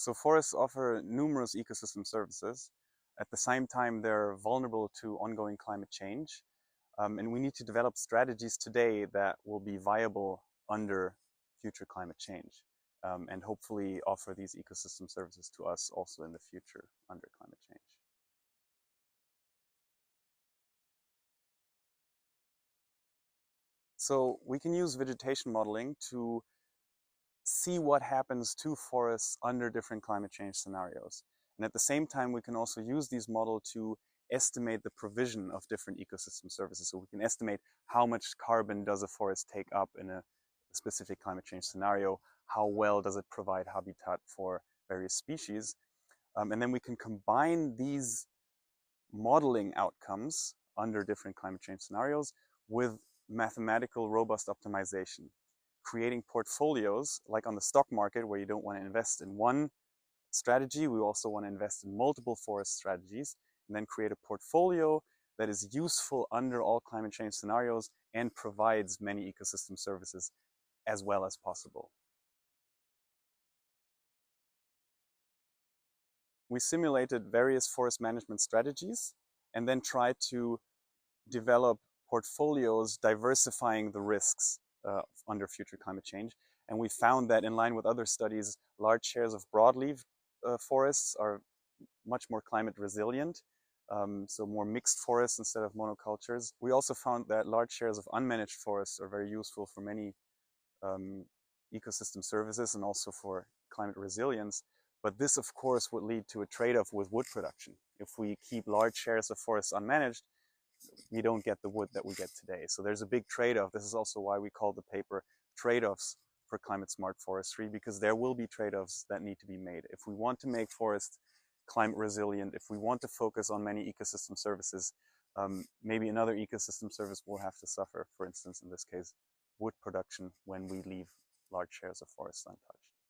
So forests offer numerous ecosystem services. At the same time, they're vulnerable to ongoing climate change. And we need to develop strategies today that will be viable under future climate change, and hopefully offer these ecosystem services to us also in the future under climate change. So we can use vegetation modeling to see what happens to forests under different climate change scenarios. And at the same time, we can also use these models to estimate the provision of different ecosystem services. So we can estimate how much carbon does a forest take up in a specific climate change scenario, how well does it provide habitat for various species. And then we can combine these modeling outcomes under different climate change scenarios with mathematical robust optimization, creating portfolios like on the stock market where you don't want to invest in one strategy. We also want to invest in multiple forest strategies and then create a portfolio that is useful under all climate change scenarios and provides many ecosystem services as well as possible. We simulated various forest management strategies and then tried to develop portfolios diversifying the risks under future climate change. And we found that in line with other studies, large shares of broadleaf forests are much more climate resilient, so more mixed forests instead of monocultures. We also found that large shares of unmanaged forests are very useful for many ecosystem services and also for climate resilience. But this, of course, would lead to a trade-off with wood production. If we keep large shares of forests unmanaged, we don't get the wood that we get today. So there's a big trade-off. This is also why we call the paper Trade-offs for Climate Smart Forestry, because there will be trade-offs that need to be made. If we want to make forests climate resilient, if we want to focus on many ecosystem services, maybe another ecosystem service will have to suffer. For instance, in this case, wood production when we leave large shares of forests untouched.